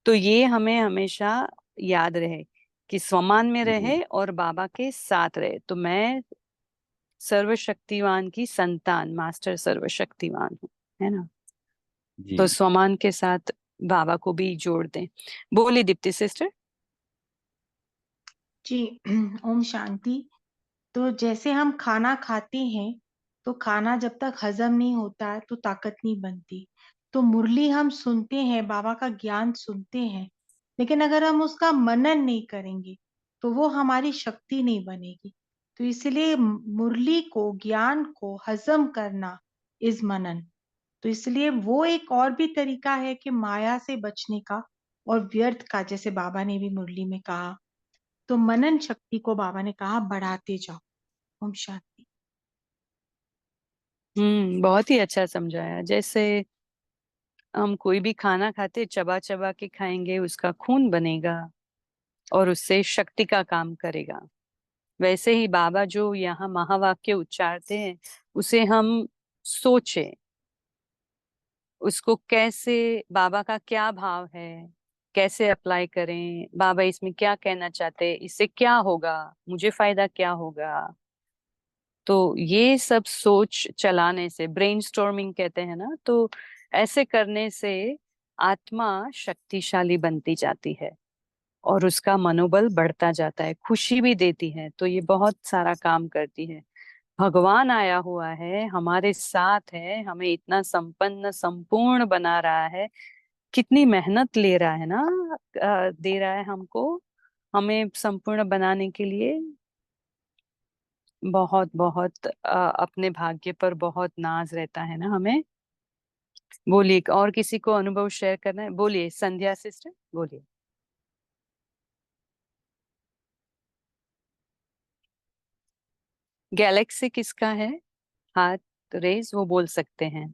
तो ये हमें हमेशा याद रहे कि स्वमान में जी रहे और बाबा के साथ रहे। तो मैं सर्वशक्तिवान की संतान, मास्टर सर्वशक्तिवान हूँ, है ना। जी। तो स्वमान के साथ बाबा को भी जोड़ दें। बोलिए दीप्ति सिस्टर। जी ओम शांति। तो जैसे हम खाना खाते हैं तो खाना जब तक हजम नहीं होता है तो ताकत नहीं बनती। तो मुरली हम सुनते हैं, बाबा का ज्ञान सुनते हैं, लेकिन अगर हम उसका मनन नहीं करेंगे तो वो हमारी शक्ति नहीं बनेगी। तो इसलिए मुरली को, ज्ञान को हजम करना इज मनन। तो इसलिए वो एक और भी तरीका है कि माया से बचने का और व्यर्थ का, जैसे बाबा ने भी मुरली में कहा। तो मनन शक्ति को बाबा ने कहा बढ़ाते जाओ। ओम शांति। बहुत ही अच्छा समझाया। जैसे हम कोई भी खाना खाते, चबा चबा के खाएंगे, उसका खून बनेगा और उससे शक्ति का काम करेगा। वैसे ही बाबा जो यहाँ महावाक्य उच्चारते हैं, उसे हम सोचें, उसको कैसे, बाबा का क्या भाव है, कैसे अप्लाई करें, बाबा इसमें क्या कहना चाहते हैं, इससे क्या होगा, मुझे फायदा क्या होगा। तो ये सब सोच चलाने से, ब्रेनस्टॉर्मिंग कहते हैं ना, तो ऐसे करने से आत्मा शक्तिशाली बनती जाती है और उसका मनोबल बढ़ता जाता है, खुशी भी देती है। तो ये बहुत सारा काम करती है। भगवान आया हुआ है, हमारे साथ है, हमें इतना संपन्न संपूर्ण बना रहा है, कितनी मेहनत ले रहा है ना, दे रहा है हमको, हमें संपूर्ण बनाने के लिए। बहुत बहुत अपने भाग्य पर बहुत नाज रहता है ना हमें। बोलिए, और किसी को अनुभव शेयर करना है? बोलिए संध्या सिस्टर, बोलिए। गैलेक्सी किसका है? हाथ रेज, वो बोल सकते हैं।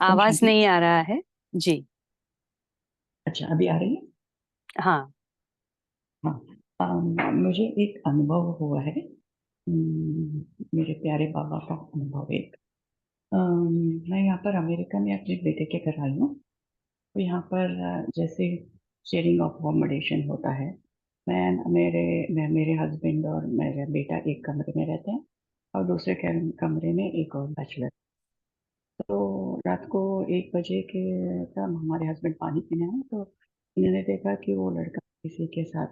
ओम आवाज शांति। नहीं आ रहा है जी। अच्छा, अभी आ रही है? हाँ। हाँ। मुझे एक अनुभव हुआ है, मेरे प्यारे बाबा का अनुभव एक। मैं यहाँ पर अमेरिका में अपने बेटे के घर आई हूँ। तो यहाँ पर जैसे शेयरिंग ऑफ अकोमोडेशन होता है। मैं मेरे हस्बैंड और मेरा बेटा एक कमरे में रहते हैं और दूसरे कमरे में एक और बैचलर। तो रात को 1 बजे के तब हमारे हस्बैंड पानी पीने आए तो इन्होंने देखा कि वो लड़का किसी के साथ,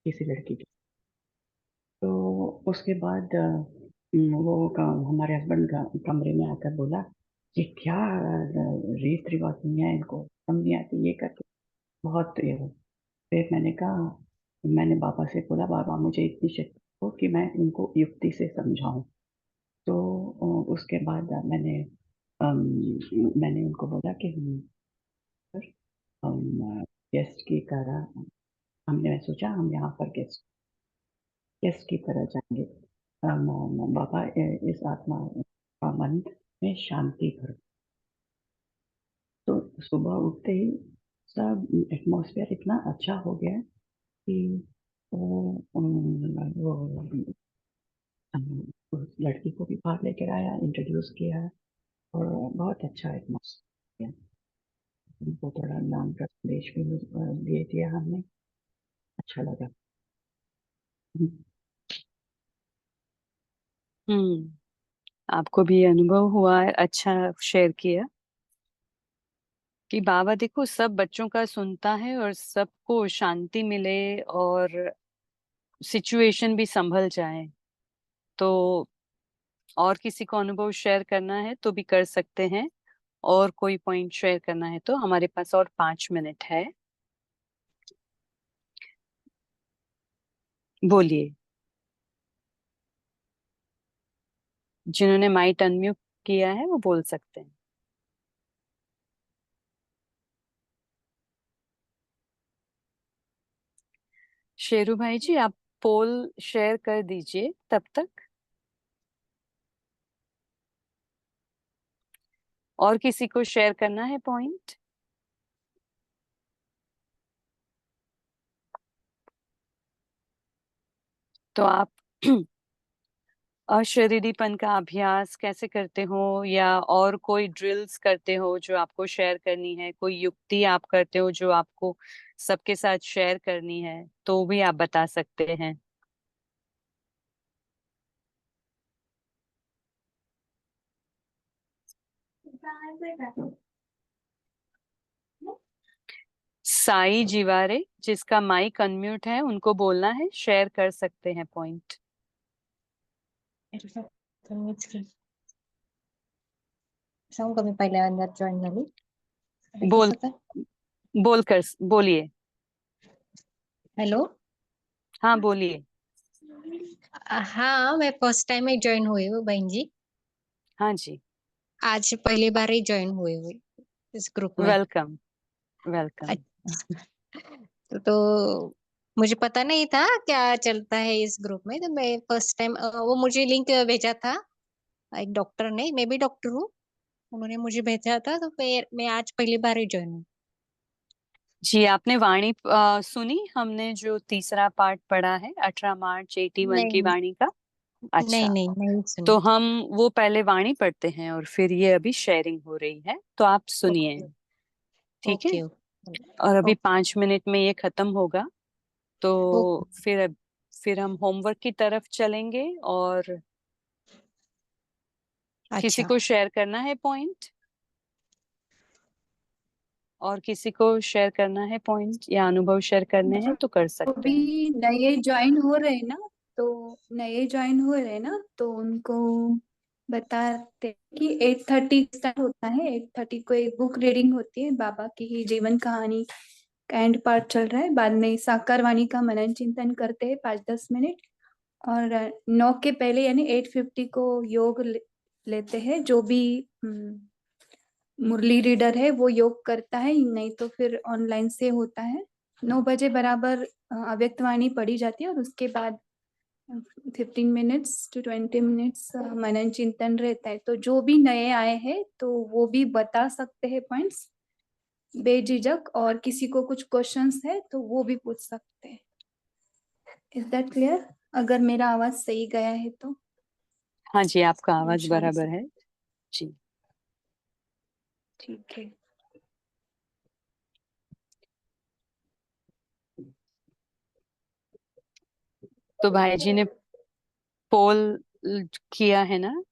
किसी लड़की के। तो उसके बाद हमारे हस्बैंड कमरे में आकर बोला कि क्या रीत रिवाज नहीं है, इनको समझ नहीं आती ये करके, बहुत ये हो। फिर मैंने बाबा से बोला, बाबा मुझे इतनी शक्ति हो कि मैं इनको युक्ति से समझाऊं। तो उसके बाद मैंने उनको बोला कि हम गेस्ट की तरह, हमने सोचा हम यहाँ पर गेस्ट की तरह जाएंगे। बाबा इस आत्मा का मन में शांति भर। तो सुबह उठते ही सब एटमॉस्फेयर इतना अच्छा हो गया कि वो उस लड़की को भी बाहर लेकर आया, इंट्रोड्यूस किया और बहुत अच्छा एटमॉस्फेयर। उनको थोड़ा नाम का संदेश भी दे दिया हमने। अच्छा लगा। आपको भी अनुभव हुआ है, अच्छा शेयर किया कि बाबा देखो सब बच्चों का सुनता है और सबको शांति मिले और सिचुएशन भी संभल जाए। तो और किसी को अनुभव शेयर करना है तो भी कर सकते हैं। और कोई पॉइंट शेयर करना है तो हमारे पास और 5 मिनट है। बोलिए, जिन्होंने माइक अनम्यूट किया है वो बोल सकते हैं। शेरू भाई जी, आप पोल शेयर कर दीजिए तब तक। और किसी को शेयर करना है पॉइंट? तो आप अशरीरीपन का अभ्यास कैसे करते हो, या और कोई ड्रिल्स करते हो जो आपको शेयर करनी है, कोई युक्ति आप करते हो जो आपको सबके साथ शेयर करनी है, तो भी आप बता सकते हैं। साई जीवारे, जिसका माइक अनम्यूट है, उनको बोलना है, शेयर कर सकते हैं पॉइंट। सांगू का मी पहिल्यांदा जॉईन झाली आणि बोल कसं काय बोलकर बोलिए। हेलो हाँ बोलिए। हाँ मैं फर्स्ट टाइम ही ज्वाइन हुई हूँ बहन जी। हाँ जी, आज पहली बार ही ज्वाइन हुई हुई इस ग्रुप में। Welcome welcome. तो मुझे पता नहीं था क्या चलता है इस ग्रुप में, तो मैं फर्स्ट टाइम वो मुझे लिंक भेजा था एक डॉक्टर ने, मैं भी डॉक्टर हूँ, उन्होंने मुझे भेजा था, तो मैं आज पहली बार ही ज्वाइन हूँ। जी, आपने वाणी सुनी? हमने जो तीसरा पार्ट पढ़ा है 18 मार्च 81 की नहीं वाणी का। नहीं अच्छा, नहीं नहीं सुनी। तो हम वो पहले वाणी पढ़ते हैं और फिर ये अभी शेयरिंग हो रही है, तो आप सुनिए, ओके ठीक है? ओके और अभी ओके 5 मिनट में ये खत्म होगा, ओके। तो फिर हम होमवर्क की तरफ चलेंगे। और किसी अच्छा को शेयर करना है पॉइंट? और किसी को शेयर करना है पॉइंट या अनुभव शेयर करने हैं तो कर वो सकते हैं। भी नए ज्वाइन हो रहे हैं ना, तो नए ज्वाइन हो रहे हैं ना, तो उनको बताते हैं कि 8:30 स्टार्ट होता है। 8:30 को एक बुक रीडिंग होती है, बाबा की ही जीवन कहानी का एंड पार्ट चल रहा है। बाद में साकार वाणी का मनन चिंतन करते हैं 5-10 मिनट। और 9 के पहले यानी 8:50 को योग लेते हैं। जो भी मुरली रीडर है वो योग करता है, नहीं तो फिर ऑनलाइन से होता है। 9 बजे बराबर अव्यक्त वाणी पढ़ी जाती है और उसके बाद 15 मिनट्स टू 20 मिनट्स मनन चिंतन रहता है। तो जो भी नए आए हैं तो वो भी बता सकते हैं पॉइंट्स बेझिझक, और किसी को कुछ क्वेश्चंस है तो वो भी पूछ सकते हैं। Is that clear? अगर मेरा आवाज सही गया है तो। हाँ जी, आपका ओम आवाज शांति। बराबर है जी। ठीक है। तो भाई जी ने पोल किया है ना?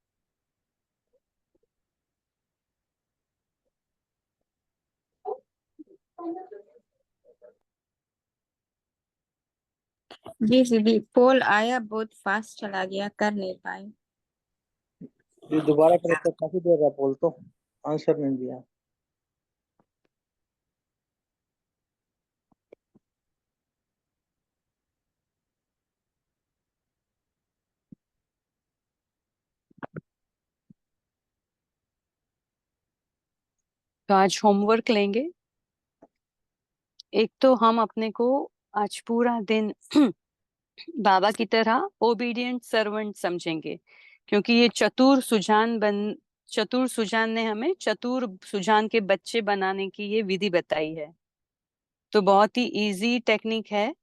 जी दीदी, पोल आया, बहुत फास्ट चला गया, कर नहीं पाए। ये दोबारा करें तो काफी देर का बोल तो आंसर नहीं दिया। तो आज होमवर्क लेंगे। एक तो हम अपने को आज पूरा दिन बाबा की तरह ओबीडियंट सर्वेंट समझेंगे, क्योंकि ये चतुर सुजान ने हमें चतुर सुजान के बच्चे बनाने की ये विधि बताई है। तो बहुत ही इजी टेक्निक है,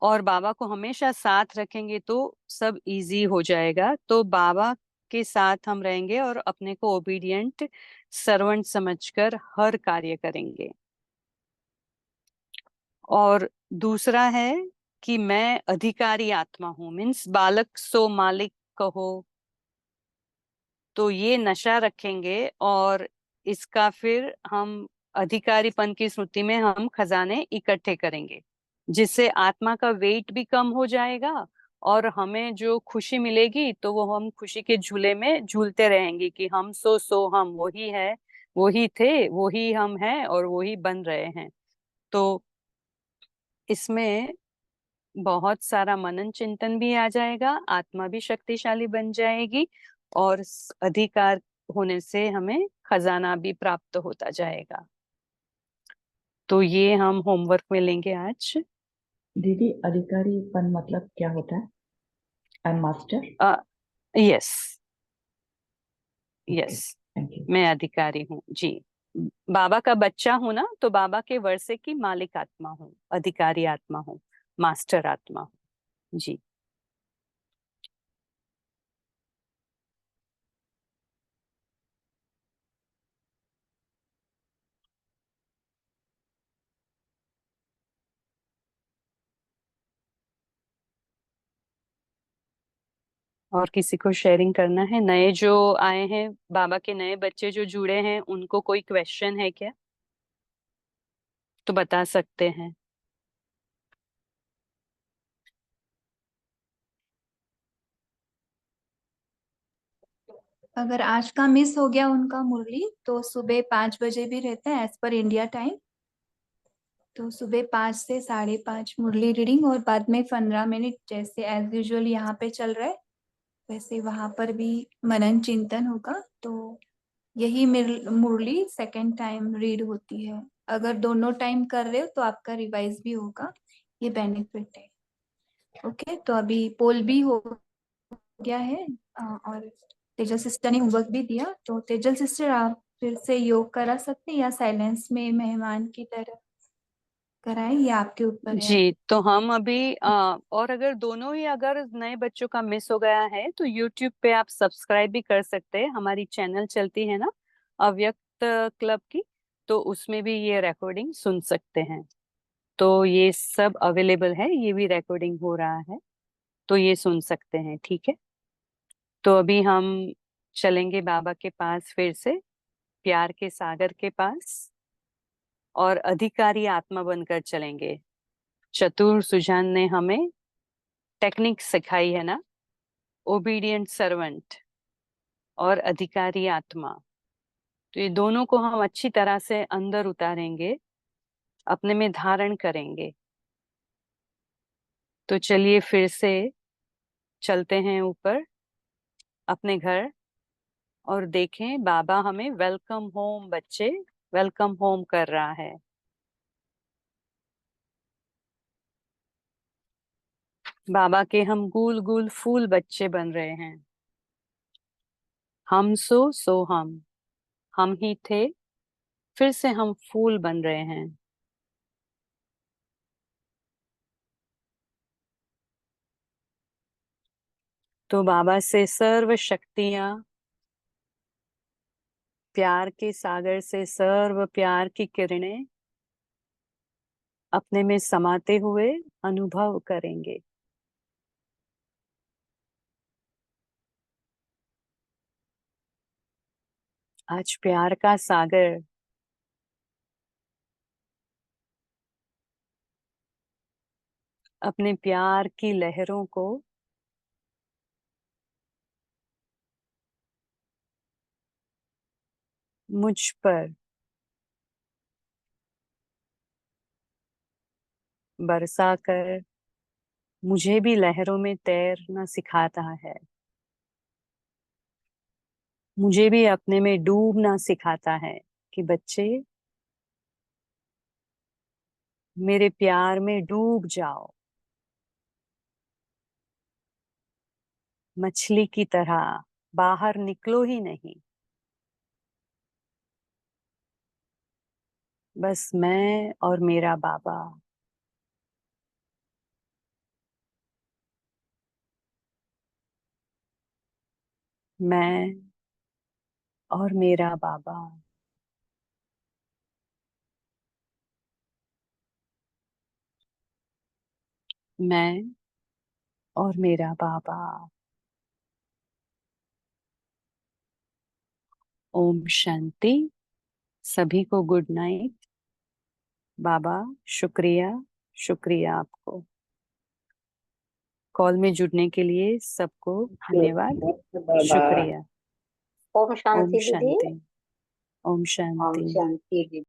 और बाबा को हमेशा साथ रखेंगे तो सब इजी हो जाएगा। तो बाबा के साथ हम रहेंगे और अपने को ओबीडियंट सर्वेंट समझकर हर कार्य करेंगे। और दूसरा है कि मैं अधिकारी आत्मा हूं, मीन्स बालक सो मालिक कहो। तो ये नशा रखेंगे और इसका फिर हम अधिकारीपन की स्मृति में हम खजाने इकट्ठे करेंगे, जिससे आत्मा का वेट भी कम हो जाएगा और हमें जो खुशी मिलेगी तो वो हम खुशी के झूले में झूलते रहेंगे कि हम सो हम वही है, वही थे, वही हम हैं और वही बन रहे हैं। तो इसमें बहुत सारा मनन चिंतन भी आ जाएगा, आत्मा भी शक्तिशाली बन जाएगी, और अधिकार होने से हमें खजाना भी प्राप्त होता जाएगा। तो ये हम होमवर्क में लेंगे आज। दीदी, अधिकारी पन मतलब क्या होता है? I am master. Yes, okay, yes, thank you. मैं अधिकारी हूँ जी। बाबा का बच्चा हूं ना, तो बाबा के वर्षे की मालिक आत्मा हूँ, अधिकारी आत्मा हूँ, मास्टर आत्मा हूँ जी। और किसी को शेयरिंग करना है? नए जो आए हैं, बाबा के नए बच्चे जो जुड़े हैं, उनको कोई क्वेश्चन है क्या? तो बता सकते हैं। अगर आज का मिस हो गया उनका मुरली, तो सुबह 5 बजे भी रहता है एज पर इंडिया टाइम। तो सुबह 5 से 5:30 मुरली रीडिंग, और बाद में 15 मिनट जैसे एज यूजुअल यहाँ पे चल रहा है वैसे वहां पर भी मनन चिंतन होगा। तो यही मुरली सेकंड टाइम रीड होती है। अगर दोनों टाइम कर रहे हो तो आपका रिवाइज भी होगा, ये बेनिफिट है। ओके, तो अभी पोल भी हो गया है, और तेजल सिस्टर ने होमवर्क भी दिया। तो तेजल सिस्टर, आप फिर से योग करा सकते हैं या साइलेंस में मेहमान की तरह कराएं, ये आपके ऊपर है। जी, तो हम अभी और अगर दोनों ही अगर नए बच्चों का मिस हो गया है, तो YouTube पे आप सब्सक्राइब भी कर सकते हैं। हमारी चैनल चलती है ना, अव्यक्त क्लब की, तो उसमें भी ये रिकॉर्डिंग सुन सकते हैं। तो ये सब अवेलेबल है, ये भी रिकॉर्डिंग हो रहा है, तो ये सुन सकते हैं। ठीक है, तो अभी हम चलेंगे बाबा के पास, फिर से प्यार के सागर के पास, और अधिकारी आत्मा बनकर चलेंगे। चतुर सुजान ने हमें टेक्निक सिखाई है ना, ओबीडियंट सर्वेंट और अधिकारी आत्मा। तो ये दोनों को हम अच्छी तरह से अंदर उतारेंगे, अपने में धारण करेंगे। तो चलिए फिर से चलते हैं ऊपर अपने घर, और देखें बाबा हमें वेलकम होम बच्चे, वेलकम होम कर रहा है। बाबा के हम गुल गुल फूल बच्चे बन रहे हैं। हम सो हम ही थे, फिर से हम फूल बन रहे हैं। तो बाबा से सर्व शक्तियां, प्यार के सागर से सर्व प्यार की किरणें अपने में समाते हुए अनुभव करेंगे। आज प्यार का सागर अपने प्यार की लहरों को मुझ पर बरसा कर मुझे भी लहरों में तैरना सिखाता है, मुझे भी अपने में डूबना सिखाता है कि बच्चे मेरे प्यार में डूब जाओ, मछली की तरह बाहर निकलो ही नहीं। बस मैं और मेरा बाबा, मैं और मेरा बाबा। मैं और मेरा बाबा। ओम शांति। सभी को गुड नाइट। बाबा शुक्रिया, शुक्रिया आपको। कॉल में जुड़ने के लिए सबको धन्यवाद, बाय बाय। शुक्रिया। ओम ओम शांति दीदी। शांति। ओम शांति। शांति।